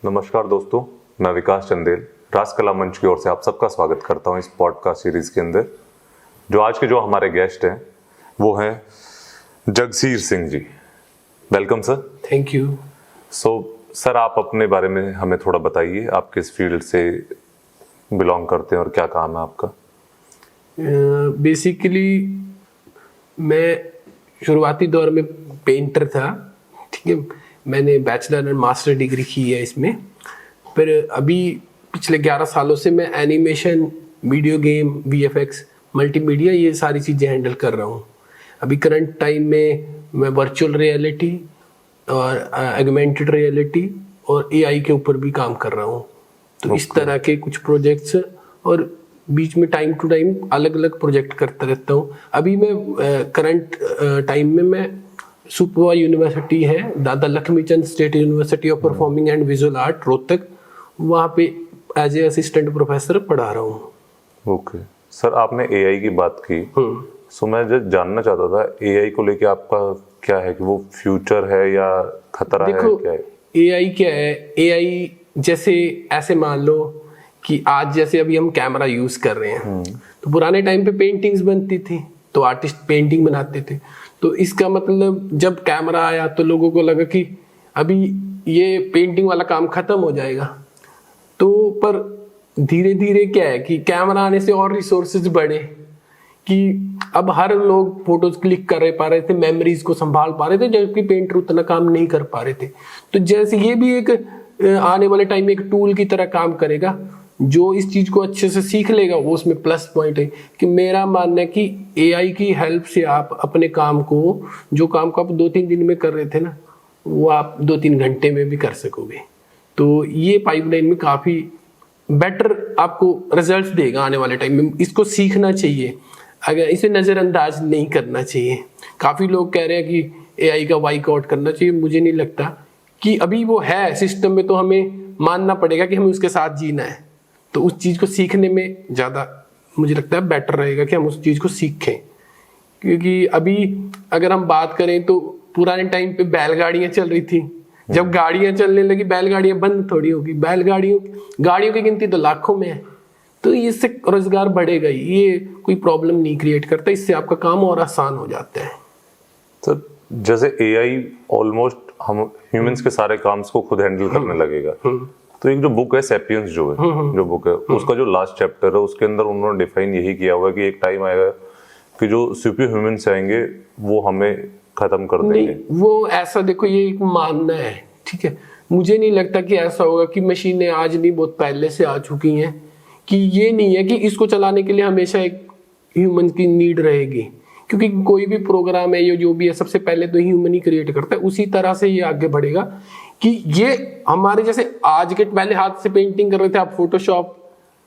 नमस्कार दोस्तों, मैं विकास चंदेल राज कला मंच की ओर से आप सबका स्वागत करता हूं इस पॉडकास्ट सीरीज के अंदर। जो हमारे गेस्ट हैं वो हैं Jagsir Singh ji. Welcome sir. Thank you. Sir, आप अपने बारे में हमें थोड़ा बताइए, आप किस फील्ड से बिलोंग करते हैं और क्या काम है आपका? बेसिकली मैं शुरुआती दौर में पेंटर था, ठीक है। मैंने बैचलर एंड मास्टर डिग्री की है इसमें। फिर अभी पिछले 11 सालों से मैं animation, video game, VFX, multimedia, ये सारी चीज़ें हैंडल कर रहा हूँ। अभी करंट टाइम में मैं वर्चुअल रियलिटी और ऑगमेंटेड रियलिटी और एआई के ऊपर भी काम कर रहा हूँ। तो इस तरह के कुछ प्रोजेक्ट्स, और बीच में टाइम टू टाइम अलग अलग प्रोजेक्ट करता रहता हूँ। अभी मैं करंट टाइम में मैं सुपवा यूनिवर्सिटी है, दादा Laxmichand state university of performing and visual art, Rohtak, वहाँ पे एज ए असिस्टेंट प्रोफेसर पढ़ा रहा हूँ। ओके सर, आपने एआई की बात की, सो मैं जो जानना चाहता था एआई को लेके आपका क्या है कि वो फ्यूचर है या खतरा है, क्या है? एआई क्या है? एआई जैसे ऐसे मान लो कि आज जैसे अभी हम कैमरा यूज कर रहे हैं, तो पुराने टाइम पे पेंटिंग्स बनती थी तो आर्टिस्ट पेंटिंग बनाते थे। तो इसका मतलब जब कैमरा आया तो लोगों को लगा कि अभी ये पेंटिंग वाला काम खत्म हो जाएगा। तो पर धीरे धीरे क्या है कि कैमरा आने से और रिसोर्सेज बढ़े कि अब हर लोग फोटोज क्लिक कर पा रहे थे, मेमोरीज को संभाल पा रहे थे, जबकि पेंटर उतना काम नहीं कर पा रहे थे। तो जैसे ये भी एक आने वाले टाइम में एक टूल की तरह काम करेगा। जो इस चीज को अच्छे से सीख लेगा वो उसमें प्लस पॉइंट है। कि मेरा मानना है कि एआई की हेल्प से आप अपने काम को, जो काम को आप 2-3 दिन में कर रहे थे ना, वो आप 2-3 घंटे में भी कर सकोगे। तो ये पाइपलाइन में काफी बेटर आपको रिजल्ट्स देगा आने वाले टाइम में। इसको सीखना चाहिए, अगर इसे नजरअंदाज नहीं करना चाहिए। काफी लोग कह रहे हैं कि एआई का बाइकआउट करना चाहिए। मुझे नहीं लगता कि अभी वो है सिस्टम में, तो हमें मानना पड़ेगा कि हमें उसके साथ जीना है। तो उस चीज को सीखने में ज्यादा मुझे लगता है बेटर रहेगा कि हम उस चीज को सीखें। क्योंकि अभी अगर हम बात करें तो पुराने टाइम पे बैलगाड़ियां चल रही थी, जब गाड़ियां चलने लगी बैलगाड़ियां बंद थोड़ी होगी। गाड़ियों की गिनती तो लाखों में है। तो इससे रोजगार बढ़ेगा ही, ये कोई प्रॉब्लम नहीं क्रिएट करता, इससे आपका काम और आसान हो जाता है। तो जैसे एआई ऑलमोस्ट हम ह्यूमंस के सारे काम्स को खुद हैंडल करने लगेगा, तो एक जो बुक है सेपियंस जो बुक है, उसका जो लास्ट चैप्टर है उसके अंदर उन्होंने डिफाइन यही किया हुआ है कि एक टाइम आएगा कि जो सुपर ह्यूमंस आएंगे वो हमें खत्म कर देंगे। नहीं, वो ऐसा देखो, ये एक मानना है, ठीक है। मुझे नहीं लगता कि ऐसा होगा कि मशीनें आज नहीं बहुत पहले से आ चुकी हैं, कि ये नहीं है कि इसको चलाने के लिए हमेशा एक ह्यूमन की नीड रहेगी। क्योंकि कोई भी प्रोग्राम है, ये जो भी है, सबसे पहले तो ह्यूमन ही क्रिएट करता है। उसी तरह से ये आगे बढ़ेगा कि ये हमारे जैसे आज के पहले हाथ से पेंटिंग कर रहे थे आप, फोटोशॉप,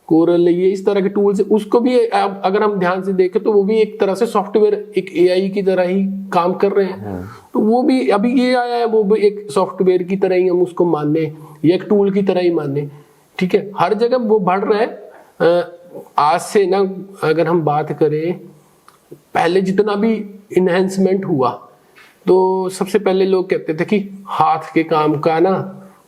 कोरल, ये इस तरह के टूल्स, उसको भी अगर हम ध्यान से देखें तो वो भी एक तरह से सॉफ्टवेयर, एक एआई की तरह ही काम कर रहे हैं। तो वो भी अभी ये आया है, वो भी एक सॉफ्टवेयर की तरह ही हम उसको माने, या एक टूल की तरह ही माने, ठीक है। हर जगह वो बढ़ रहा है। आज से ना अगर हम बात करें, पहले जितना भी इनहेंसमेंट हुआ, तो सबसे पहले लोग कहते थे कि हाथ के काम का ना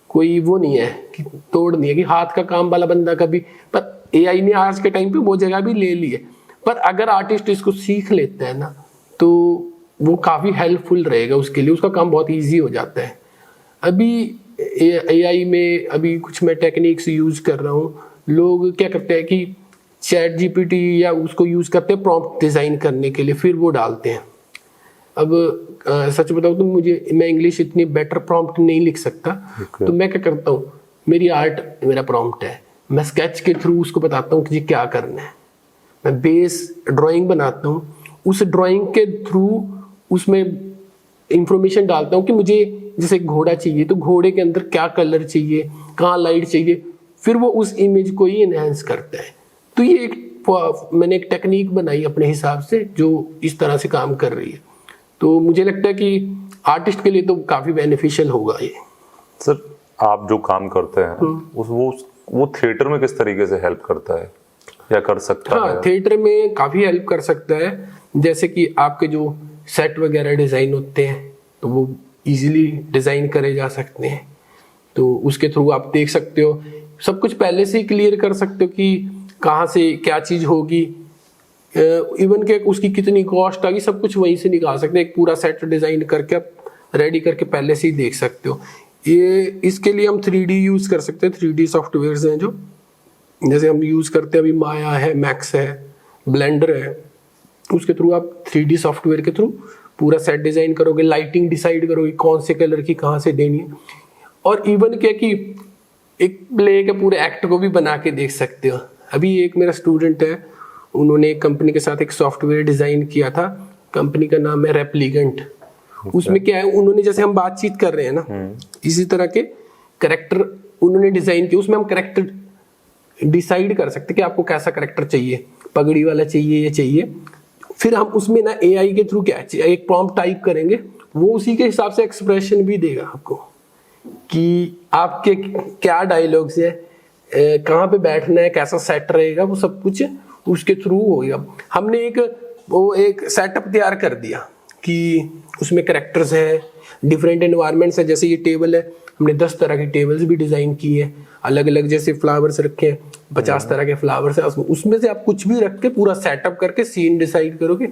कोई वो नहीं है, कि तोड़ नहीं है, कि हाथ का काम वाला बंदा कभी, पर एआई ने आज के टाइम पे वो जगह भी ले ली है। पर अगर आर्टिस्ट इसको सीख लेता है ना, तो वो काफी हेल्पफुल रहेगा उसके लिए, उसका काम बहुत इजी हो जाता है। अभी एआई में अभी कुछ मैं टेक्निक्स यूज कर रहा हूँ। लोग क्या करते हैं कि चैट जीपीटी या उसको यूज करते हैं प्रॉम्प्ट डिजाइन करने के लिए, फिर वो डालते हैं। अब सच बताऊं तो मैं इंग्लिश इतनी बेटर प्रॉम्प्ट नहीं लिख सकता। तो मैं क्या करता हूँ, मेरी आर्ट मेरा प्रॉम्प्ट है, मैं स्केच के थ्रू उसको बताता हूँ कि जी क्या करना है। मैं बेस ड्राइंग बनाता हूँ, उस ड्राइंग के थ्रू उसमें इंफॉर्मेशन डालता हूँ कि मुझे जैसे घोड़ा चाहिए तो घोड़े के अंदर क्या कलर चाहिए, कहाँ लाइट चाहिए, फिर वो उस इमेज को ही एनहांस करता है। तो ये मैंने एक टेक्निक बनाई अपने हिसाब से जो इस तरह से काम कर रही है। तो मुझे लगता है कि आर्टिस्ट के लिए तो काफी बेनिफिशियल होगा ये। सर, आप जो काम करते हैं वो थिएटर में किस तरीके से हेल्प करता है या कर सकता है? हाँ, थिएटर में काफी हेल्प कर सकता है। जैसे कि आपके जो सेट वगैरह डिजाइन होते हैं तो वो इजीली डिजाइन करे जा सकते हैं। तो उसके थ्रू आप देख सकते हो, सब कुछ पहले से ही क्लियर कर सकते हो कि कहाँ से क्या चीज़ होगी, इवन के उसकी कितनी कॉस्ट आएगी, सब कुछ वहीं से निकाल सकते हो। एक पूरा सेट डिज़ाइन करके आप रेडी करके पहले से ही देख सकते हो। ये इसके लिए हम 3D यूज़ कर सकते हैं, 3D सॉफ्टवेयर्स हैं जो जैसे हम यूज़ करते हैं अभी, माया है, मैक्स है, ब्लेंडर है, उसके थ्रू आप 3D सॉफ्टवेयर के थ्रू पूरा सेट डिज़ाइन करोगे, लाइटिंग डिसाइड करोगे कौन से कलर की कहाँ से देनी है, और इवन क्या कि एक प्ले के पूरे एक्ट को भी बना के देख सकते हो। अभी एक मेरा स्टूडेंट है, उन्होंने एक कंपनी के साथ एक सॉफ्टवेयर डिज़ाइन किया था, कंपनी का नाम है रेप्लिकेंट। उसमें क्या है, उन्होंने जैसे हम बातचीत कर रहे हैं ना, इसी तरह के करेक्टर उन्होंने डिज़ाइन किया। उसमें हम करेक्टर डिसाइड कर सकते कि आपको कैसा करेक्टर चाहिए, पगड़ी वाला चाहिए, ये चाहिए। फिर हम उसमें ना AI के थ्रू क्या एक प्रॉम्प्ट टाइप करेंगे, वो उसी के हिसाब से एक्सप्रेशन भी देगा आपको कि आपके क्या डायलॉग्स है, कहाँ पे बैठना है, कैसा सेट रहेगा, वो सब कुछ उसके थ्रू होगा। हमने एक सेटअप तैयार कर दिया कि उसमें करेक्टर्स है, डिफरेंट एनवायरनमेंट्स है। जैसे ये टेबल है, हमने 10 तरह की टेबल्स भी डिज़ाइन की है, अलग अलग जैसे फ्लावर्स रखे हैं, 50 तरह के फ्लावर्स है उसमें से आप कुछ भी रख के पूरा सेटअप करके सीन डिसाइड करोगे,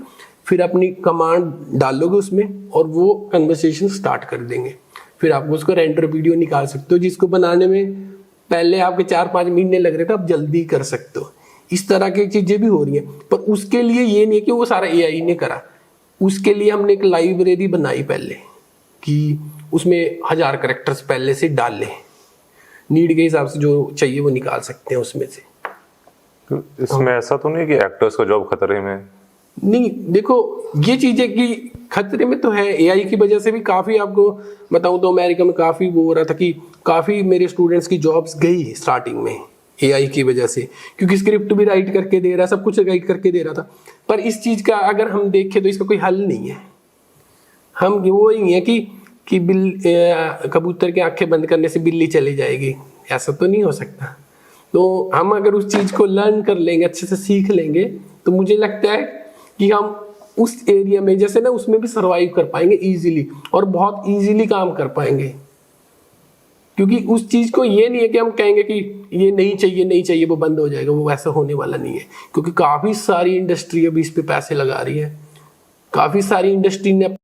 फिर अपनी कमांड डालोगे उसमें और वो कन्वर्सेशन स्टार्ट कर देंगे। फिर आप उसको रेंडर वीडियो निकाल सकते हो, जिसको बनाने में पहले आपके 4-5 महीने लग रहे थे, आप जल्दी कर सकते हो। इस तरह की चीज़ें भी हो रही हैं, पर उसके लिए ये नहीं है कि वो सारा AI ने करा। उसके लिए हमने एक लाइब्रेरी बनाई पहले कि उसमें 1000 कैरेक्टर्स पहले से डाल लें, नीड के हिसाब से जो चाहिए वो निकाल सकते हैं उसमें से। तो इसमें ऐसा तो नहीं कि एक्टर्स का जॉब खतरे में? नहीं, देखो ये चीजें कि खतरे में तो है, AI की वजह से भी काफी, आपको बताऊं तो अमेरिका में काफी वो हो रहा था कि काफी मेरे स्टूडेंट्स की जॉब्स गई स्टार्टिंग में AI की वजह से, क्योंकि स्क्रिप्ट भी राइट करके दे रहा है, सब कुछ राइट करके दे रहा था। पर इस चीज का अगर हम देखें तो इसका कोई हल नहीं है। हम वो ही है कि कबूतर की आंखें बंद करने से बिल्ली चली जाएगी, ऐसा तो नहीं हो सकता। तो हम अगर उस चीज को लर्न कर लेंगे, अच्छे से सीख लेंगे, तो मुझे लगता है कि हम उस एरिया में जैसे ना उसमें भी सरवाइव कर पाएंगे इजीली, और बहुत इजीली काम कर पाएंगे। क्योंकि उस चीज को ये नहीं है कि हम कहेंगे कि ये नहीं चाहिए वो बंद हो जाएगा, वो वैसा होने वाला नहीं है। क्योंकि काफी सारी इंडस्ट्री अभी इस पे पैसे लगा रही है, काफी सारी इंडस्ट्री ने,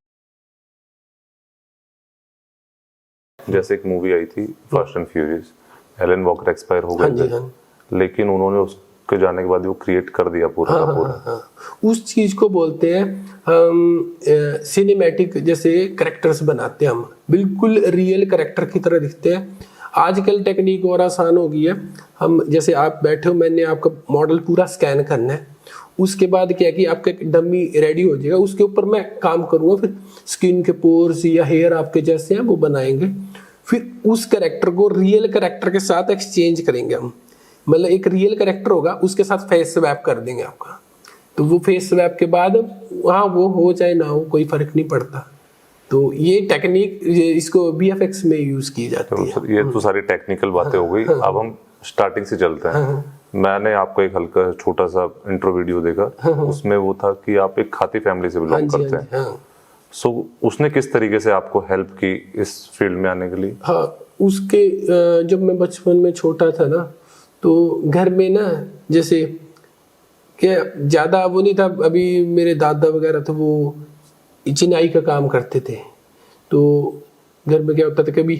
जैसे एक मूवी आई थी fast and furious, Alan Walker expire हो गए थे, लेकिन उन्होंने उसके जाने के बाद वो क्रिएट कर दिया पूरा का पूरा। उस चीज को बोलते हैं हम सिनेमैटिक, जैसे कैरेक्टर्स बनाते हैं हम, बिल्कुल रियल कैरेक्टर की तरह दिखते हैं। आजकल टेक्निक और आसान हो गई है। हम जैसे आप बैठे हो, मैंने आपका मॉडल पूरा स्कैन करना है, उसके बाद क्या कि आपका डमी रेडी हो जाएगा, उसके ऊपर मैं काम करूँगा, फिर स्किन के पोर्स या हेयर आपके जैसे हैं वो बनाएंगे, फिर उस कैरेक्टर को रियल कैरेक्टर के साथ एक्सचेंज करेंगे हम। मतलब एक रियल कैरेक्टर होगा, उसके साथ फेस स्वैप कर देंगे आपका, तो वो फेस स्वैप के बाद वहाँ वो हो चाहे ना हो कोई फर्क नहीं पड़ता। तो ये टेक्निक इसको VFX में यूज की जाती है। ये तो सारी टेक्निकल बातें हो गई। अब हम स्टार्टिंग से चलते हैं। मैंने आपको एक हल्का छोटा सा इंट्रो वीडियो देखा, उसमें वो था कि आप एक खाती फैमिली से बिलोंग करते हैं। सो उसने किस तरीके से आपको हेल्प की इस फील्ड में आने के लिए? हाँ, उसके जब मैं बचपन में छोटा था ना, तो घर में ना जैसे क्या ज़्यादा वो नहीं था, अभी मेरे दादा वगैरह तो वो चिनाई का काम करते थे, तो घर में क्या होता था, कभी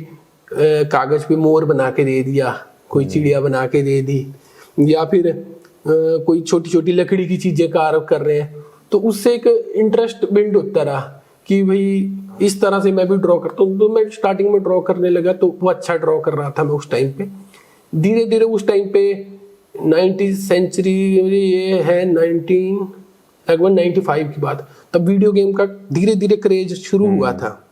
कागज़ पे मोर बना के दे दिया, कोई चिड़िया बना के दे दी, या फिर कोई छोटी छोटी लकड़ी की चीज़ें कार्व कर रहे हैं, तो उससे एक इंटरेस्ट बिल्ड होता रहा कि भाई इस तरह से मैं भी ड्रॉ करता हूँ। तो मैं स्टार्टिंग में ड्रॉ करने लगा, तो वो अच्छा ड्रॉ कर रहा था मैं उस टाइम पे। धीरे धीरे उस टाइम पे 90th सेंचुरी, ये है 1995 की बात, तब वीडियो गेम का धीरे धीरे क्रेज शुरू हुआ था।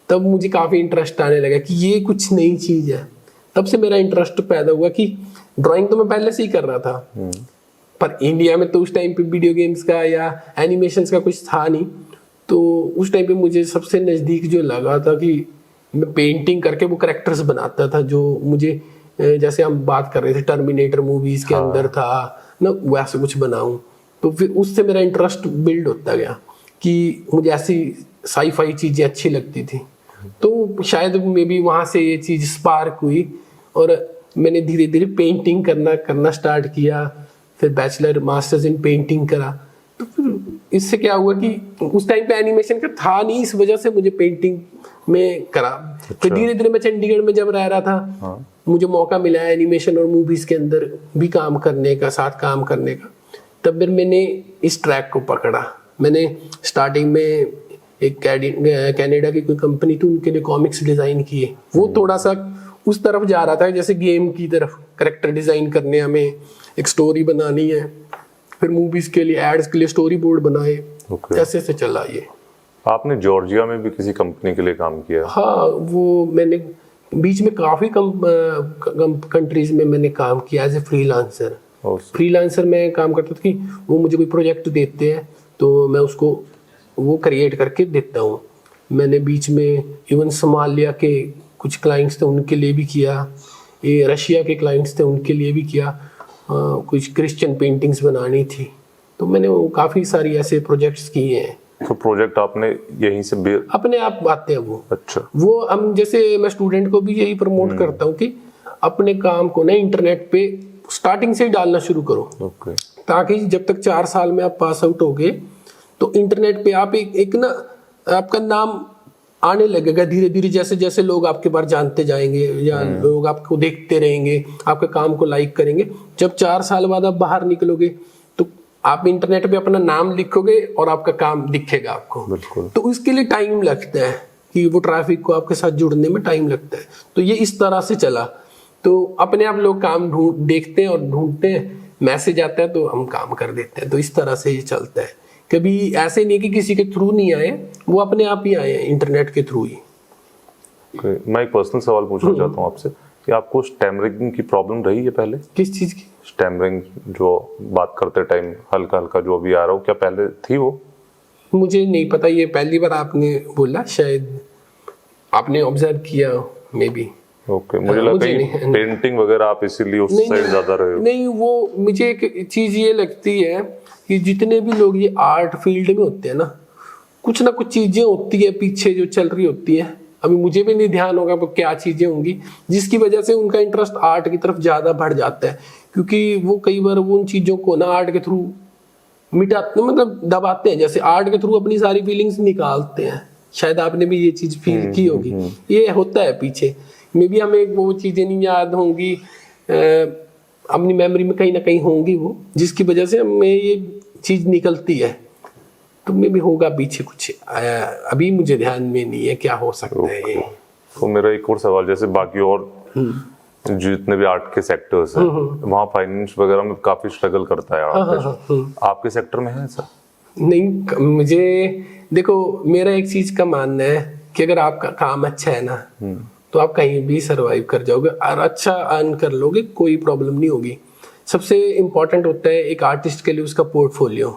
तब मुझे काफ़ी इंटरेस्ट आने लगा कि ये कुछ नई चीज़ है। तब से मेरा इंटरेस्ट पैदा हुआ कि ड्राइंग तो मैं पहले से ही कर रहा था, पर इंडिया में तो उस टाइम पे वीडियो गेम्स का या एनिमेशंस का कुछ था नहीं। तो उस टाइम पे मुझे सबसे नज़दीक जो लगा था कि मैं पेंटिंग करके वो कैरेक्टर्स बनाता था, जो मुझे जैसे हम बात कर रहे थे टर्मिनेटर मूवीज के अंदर था ना, वैसे कुछ बनाऊं। तो फिर उससे मेरा इंटरेस्ट बिल्ड होता गया कि मुझे ऐसी साई-फाई चीज़ें अच्छी लगती थी। तो शायद मे बी वहां से ये चीज स्पार्क हुई और मैंने धीरे धीरे पेंटिंग करना स्टार्ट किया, फिर बैचलर मास्टर्स इन पेंटिंग करा। तो फिर इससे क्या हुआ कि उस टाइम पे एनिमेशन का था नहीं, इस वजह से मुझे पेंटिंग में करा। फिर धीरे धीरे मैं चंडीगढ़ में जब रह रहा था, मुझे मौका मिला एनिमेशन और मूवीज के अंदर भी काम करने का, साथ काम करने का। तब फिर मैंने इस ट्रैक को पकड़ा। मैंने स्टार्टिंग में एक कनाडा की कोई कंपनी थी, उनके लिए कॉमिक्स डिजाइन किए। वो थोड़ा सा उस तरफ जा रहा था, जैसे गेम की तरफ, कैरेक्टर डिजाइन करने, हमें एक स्टोरी बनानी है। फिर मूवीज के लिए, एड्स के लिए स्टोरी बोर्ड बनाए। ऐसे से चला ये। आपने जॉर्जिया में भी किसी कंपनी के लिए काम किया? हाँ, वो मैंने बीच में काफी कंट्रीज में मैंने काम किया एज ए फ्रीलांसर। फ्रीलांसर में काम करता था कि वो मुझे कोई प्रोजेक्ट देते हैं तो मैं उसको वो क्रिएट करके देता हूँ। मैंने बीच में इवन सोमालिया के कुछ क्लाइंट्स थे, उनके लिए भी किया। ये रशिया के क्लाइंट्स थे, उनके लिए भी किया। कुछ क्रिश्चियन पेंटिंग्स बनानी थी, तो मैंने वो काफ़ी सारी ऐसे प्रोजेक्ट्स किए हैं। तो प्रोजेक्ट आपने यहीं से अपने आप आते हैं वो। अच्छा। वो हम, जैसे मैं स्टूडेंट को भी यही प्रमोट करता हूँ कि अपने काम को ना इंटरनेट पे स्टार्टिंग से ही डालना शुरू करो। ताकि जब तक 4 साल में आप पास आउट हो गए तो इंटरनेट पे आप एक ना आपका नाम आने लगेगा धीरे धीरे, जैसे जैसे लोग आपके बारे जानते जाएंगे या लोग आपको देखते रहेंगे, आपके काम को लाइक करेंगे। जब 4 साल बाद आप बाहर निकलोगे तो आप इंटरनेट पे अपना नाम लिखोगे और आपका काम दिखेगा आपको। बिल्कुल। तो उसके लिए टाइम लगता है कि वो ट्रैफिक को आपके साथ जुड़ने में टाइम लगता है। तो ये इस तरह से चला। तो अपने आप लोग काम देखते हैं और ढूंढते हैं, मैसेज आता है तो हम काम कर देते हैं। तो इस तरह से ये चलता है। कभी ऐसे नहीं कि किसी के थ्रू नहीं आए, वो अपने आप ही आए हैं, इंटरनेट के थ्रू ही। मैं एक पर्सनल सवाल पूछना चाहता हूँ आपसे कि आपको स्टैमरिंग की प्रॉब्लम रही है पहले? किस चीज की? स्टैमरिंग, जो बात करते टाइम हल्का हल्का जो अभी आ रहा हो, क्या पहले थी वो? मुझे नहीं पता, ये पहली बार आपने बोला, शायद आपने ऑब्जर्व किया मे बी। ओके, मुझे लगा कहीं पेंटिंग वगैरह आप इसीलिए उस साइड ज्यादा रहे हो। नहीं, वो मुझे एक चीज ये लगती है कि जितने भी लोग ये आर्ट फील्ड में होते हैं ना, कुछ ना कुछ चीजें होती है पीछे जो चल रही होती है। अभी मुझे भी नहीं ध्यान होगा वो क्या चीजें होंगी जिसकी वजह से उनका इंटरेस्ट आर्ट की तरफ ज्यादा बढ़ जाता है। क्योंकि वो कई बार वो उन चीजों को ना आर्ट के थ्रू मिटाते, मतलब दबाते हैं। जैसे आर्ट के थ्रू अपनी सारी फीलिंग्स निकालते हैं। शायद आपने भी ये चीज फील की होगी। ये होता है पीछे। मे बी हमें वो चीजें नहीं याद होंगी, अपनी मेमोरी में कहीं ना कहीं होंगी वो, जिसकी वजह से हमें ये चीज निकलती है। तो मे भी होगा पीछे कुछ, अभी मुझे ध्यान में नहीं है क्या हो सकता है ये। तो मेरा एक और सवाल, जैसे बाकी और जितने भी आर्ट के सेक्टर्स हैं, वहाँ फाइनेंस वगैरह में काफी स्ट्रगल करता है आर्ट। आपके सेक्टर में है ऐसा? नहीं, मुझे देखो, मेरा एक चीज का मानना है कि अगर आपका काम अच्छा है ना तो आप कहीं भी सरवाइव कर जाओगे और अच्छा अर्न कर लोगे, कोई प्रॉब्लम नहीं होगी। सबसे इम्पोर्टेंट होता है एक आर्टिस्ट के लिए उसका पोर्टफोलियो,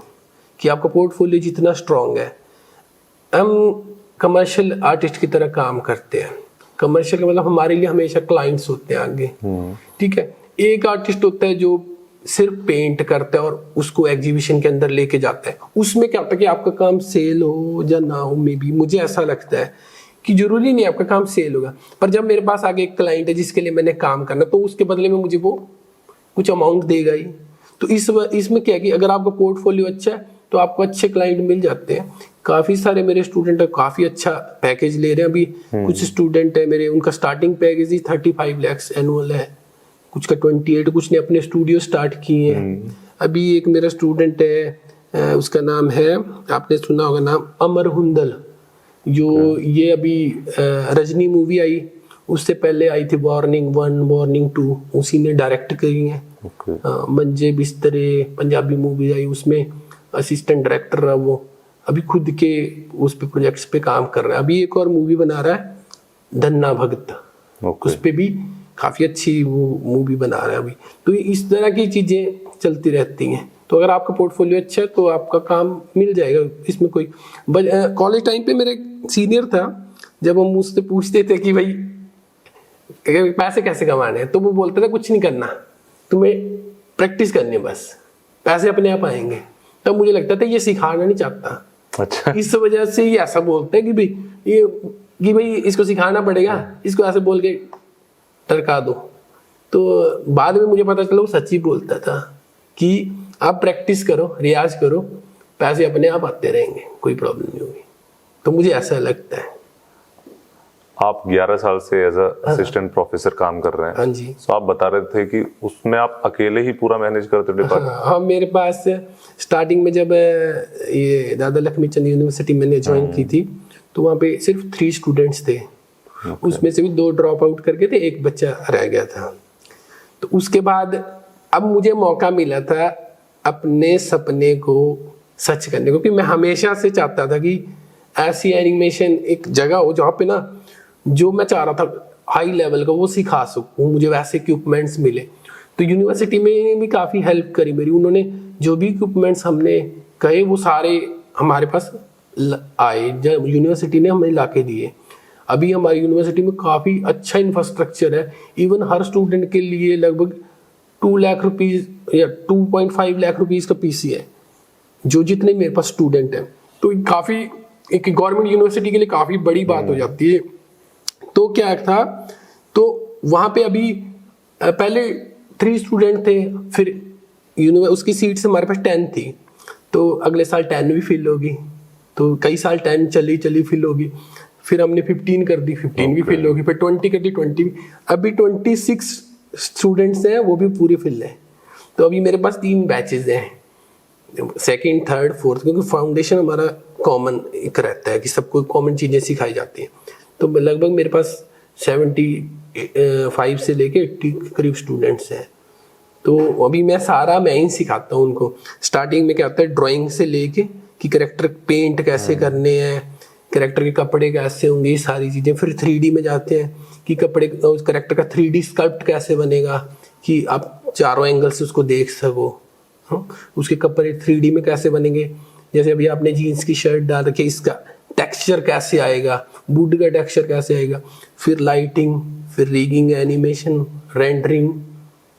कि आपका पोर्टफोलियो जितना स्ट्रांग है। हम कमर्शियल आर्टिस्ट की तरह काम करते हैं। कमर्शियल का मतलब हमारे लिए हमेशा क्लाइंट्स होते हैं आगे, ठीक है। एक आर्टिस्ट होता है जो सिर्फ पेंट करता है और उसको एग्जीबिशन के अंदर लेके जाता है। उसमें क्या होता है कि आपका काम सेल हो या ना हो, मे बी मुझे ऐसा लगता है कि जरूरी नहीं आपका काम सेल होगा, पर जब मेरे पास आगे एक क्लाइंट है जिसके लिए मैंने काम करना, तो उसके बदले में मुझे वो कुछ अमाउंट देगा ही। तो इसमें क्या है कि अगर आपका पोर्टफोलियो अच्छा है तो आपको अच्छे क्लाइंट मिल जाते हैं। काफी सारे मेरे स्टूडेंट है, काफी अच्छा पैकेज ले रहे हैं। अभी कुछ स्टूडेंट है मेरे, उनका स्टार्टिंग पैकेज ही 35 लाख एनुअल है, कुछ का 28, कुछ ने अपने स्टूडियो स्टार्ट किए हैं। अभी एक मेरा स्टूडेंट है, उसका नाम है, आपने सुना होगा नाम, अमर हुंदल, जो ये अभी रजनी मूवी आई उससे पहले आई थी वार्निंग 1 वार्निंग 2, उसी ने डायरेक्ट करी है। मंजे बिस्तरे पंजाबी मूवी आई, उसमें असिस्टेंट डायरेक्टर रहा वो। अभी खुद के उस पे प्रोजेक्ट्स पे काम कर रहा है। अभी एक और मूवी बना रहा है धन्ना भगत, उस पे भी काफी अच्छी वो मूवी बना रहा है अभी। तो इस तरह की चीजें चलती रहती हैं। तो अगर आपका पोर्टफोलियो अच्छा है तो आपका काम मिल जाएगा, इसमें कोई। कॉलेज टाइम पे मेरे सीनियर था, जब हम मुझसे पूछते थे कि भाई पैसे कैसे कमाने हैं, तो वो बोलते थे कुछ नहीं करना, तुम्हें प्रैक्टिस करनी है बस, पैसे अपने आप आएंगे। तब मुझे लगता था ये सिखाना नहीं चाहता। अच्छा। इस वजह से ये ऐसा बोलते हैं कि भाई ये कि भाई इसको सिखाना पड़ेगा, इसको ऐसे बोल के टरका दो। तो बाद में मुझे पता चला वो सच्ची बोलता था कि आप प्रैक्टिस करो, रियाज करो, पैसे अपने आप आते रहेंगे, कोई प्रॉब्लम नहीं होगी। तो मुझे ऐसा लगता है। आप 11 साल से एज असिस्टेंट प्रोफेसर काम कर रहे हैं। हाँ जी। तो आप बता रहे थे कि उसमें आप अकेले ही पूरा मैनेज करते डिपार्टमेंट। हाँ, मेरे पास स्टार्टिंग में जब ये दादा लक्ष्मी चंद यूनिवर्सिटी मैंने ज्वाइन की थी तो वहाँ पे सिर्फ 3 स्टूडेंट्स थे। उसमें से भी 2 ड्रॉप आउट करके थे, 1 बच्चा रह गया था। तो उसके बाद अब मुझे मौका मिला था अपने सपने को सच करने को, क्योंकि मैं हमेशा से चाहता था कि ऐसी एनिमेशन एक जगह हो जहाँ पे ना जो मैं चाह रहा था हाई लेवल का वो सिखा सकूँ, मुझे वैसे इक्विपमेंट्स मिले। तो यूनिवर्सिटी में भी काफ़ी हेल्प करी मेरी, उन्होंने जो भी इक्विपमेंट्स हमने कहे वो सारे हमारे पास आए, जब यूनिवर्सिटी ने हमें ला के दिए। अभी हमारी यूनिवर्सिटी में काफ़ी अच्छा इंफ्रास्ट्रक्चर है, इवन हर स्टूडेंट के लिए लगभग 2 लाख रुपीज़ या 2.5 लाख रुपीज़ का पीसी है, जो जितने मेरे पास स्टूडेंट हैं। तो काफ़ी एक गवर्नमेंट यूनिवर्सिटी के लिए काफ़ी बड़ी बात हो जाती है। तो क्या था, तो वहाँ पे अभी पहले 3 स्टूडेंट थे, फिर उसकी सीट्स हमारे पास 10 थी, तो अगले साल 10 भी फिल होगी, तो कई साल 10 चली फिल होगी, फिर हमने 15 कर दी, 15 भी फिल होगी, फिर 20 कर दी, 20 अभी 26 स्टूडेंट्स हैं, वो भी पूरी फिल है। तो अभी मेरे पास 3 बैचेज हैं, 2nd, 3rd, 4th, क्योंकि फाउंडेशन हमारा कॉमन एक रहता है कि सबको कॉमन चीज़ें सिखाई जाती हैं। तो लगभग मेरे पास 75 से लेके 80 के करीब स्टूडेंट्स हैं। तो अभी मैं ही सिखाता हूँ उनको। स्टार्टिंग में क्या होता है, ड्राइंग से लेके कि कैरेक्टर पेंट कैसे करने हैं, कैरेक्टर के कपड़े कैसे होंगे, ये सारी चीज़ें। फिर 3D में जाते हैं कि कपड़े उस कैरेक्टर का 3D स्कल्प्ट कैसे बनेगा कि आप चारों एंगल से उसको देख सको। उसके कपड़े 3D में कैसे बनेंगे, जैसे अभी आपने जीन्स की शर्ट डाल रखी है, इसका टेक्सचर कैसे आएगा, वुड का टेक्सचर कैसे आएगा, फिर लाइटिंग, फिर रिगिंग, एनिमेशन, रेंडरिंग,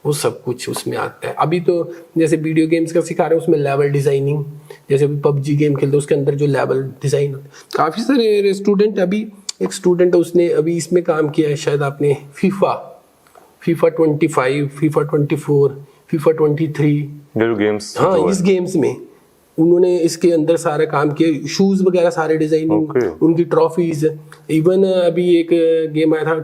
वो सब कुछ उसमें आता है। अभी तो जैसे वीडियो गेम्स का सिखा रहे हैं, उसमें लेवल डिज़ाइनिंग, जैसे अभी PUBG गेम खेलते हैं उसके अंदर जो लेवल डिज़ाइन होता है। काफ़ी सारे स्टूडेंट, अभी एक स्टूडेंट है उसने अभी इसमें काम किया है, शायद आपने FIFA 25, FIFA 24, FIFA 23 जो गेम्स, हाँ इस गेम्स में उन्होंने इसके अंदर सारा काम किया, शूज वगैरह सारे डिजाइनिंग, उनकी ट्रॉफीज। इवन अभी एक गेम आया था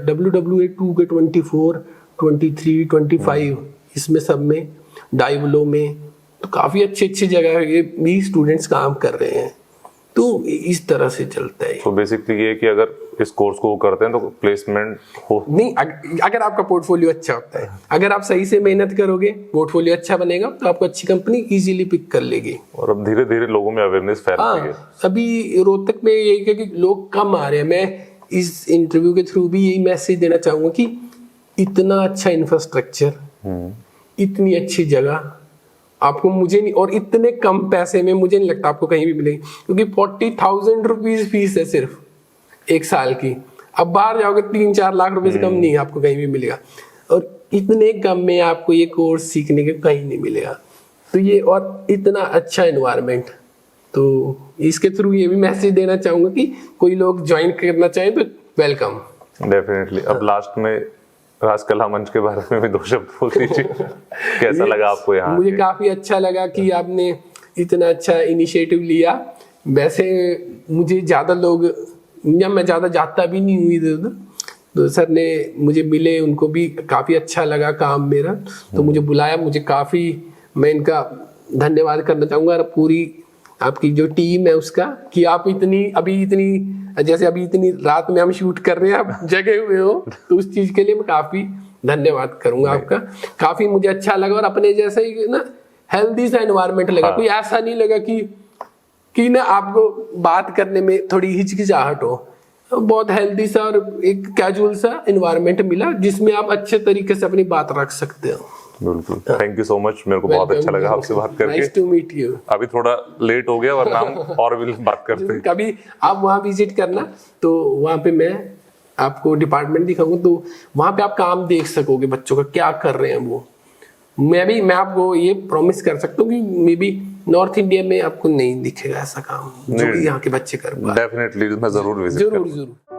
WWE 2 के 24, 23, 25, इसमें सब में डाइवलो में, तो काफी अच्छी जगह ये भी स्टूडेंट्स काम कर रहे हैं। तो इस तरह से चलता है। तो बेसिकली ये कि अगर इस कोर्स को करते हैं तो प्लेसमेंट हो नहीं, अगर आपका पोर्टफोलियो अच्छा होता है, अगर आप सही से मेहनत करोगे, पोर्टफोलियो अच्छा बनेगा, तो आपको अच्छी कंपनी इजीली पिक कर लेगी। और अब धीरे धीरे लोगों में अवेयरनेस फैल रही है। अभी रोहतक में यही है कि लोग कम आ रहे हैं। मैं इस इंटरव्यू के थ्रू भी यही मैसेज देना चाहूंगा कि इतना अच्छा इंफ्रास्ट्रक्चर, इतनी अच्छी जगह आपको मुझे नहीं, और इतने कम पैसे में मुझे नहीं लगता आपको कहीं भी मिलेगी, क्योंकि 40,000 रुपीज फीस है सिर्फ 1 साल की। अब बाहर जाओगे 3-4 लाख रुपए से कम नहीं आपको कहीं भी मिलेगा, और इतने कम में आपको ये कोर्स सीखने के कहीं नहीं मिलेगा। तो ये और इतना अच्छा एनवायरनमेंट, तो इसके थ्रू ये भी मैसेज देना चाहूंगा कि कोई लोग ज्वाइन करना चाहे तो वेलकम। डेफिनेटली। अब लास्ट में राजकला मंच के बारे में भी 2 शब्द बोल दीजिए। कैसा लगा आपको यहाँ? मुझे काफी अच्छा लगा कि आपने इतना अच्छा इनिशिएटिव लिया। वैसे मुझे ज्यादा लोग, या मैं ज्यादा जाता भी नहीं हुई इधर, तो सर ने मुझे मिले, उनको भी काफी अच्छा लगा काम मेरा, तो मुझे बुलाया। मुझे काफी, मैं इनका धन्यवाद करना चाहूंगा, पूरी आपकी जो टीम है उसका, कि आप इतनी जैसे अभी इतनी रात में हम शूट कर रहे हैं, आप जगे हुए हो, तो उस चीज के लिए मैं काफी धन्यवाद करूंगा आपका। काफी मुझे अच्छा लगा, और अपने जैसा ही ना हेल्दी सा एनवायरनमेंट लगा। कोई ऐसा नहीं लगा कि ना आपको बात करने में थोड़ी हिचकिचाहट हो। बहुत हेल्दी सा और एक कैजुअल सा एनवायरनमेंट मिला, जिसमें आप अच्छे तरीके से अपनी बात रख सकते हो। बिल्कुल, थैंक यू सो मच। मेरे को बहुत अच्छा लगा आपसे बात करके। Nice to meet you. अभी थोड़ा लेट हो गया, वरना हम और भी बात करते हैं। कभी आप वहाँ विजिट करना, तो वहाँ पे मैं आपको डिपार्टमेंट दिखाऊंगा, तो वहाँ पे आप काम देख सकोगे बच्चों का क्या कर रहे हैं वो। मैं आपको ये प्रॉमिस कर सकता हूँ कि मे बी नॉर्थ इंडिया में आपको नहीं दिखेगा ऐसा काम जो नहीं। यहाँ के बच्चे कर पा रहे डेफिनेटली मैं जरूर विजिट जरूर जरूर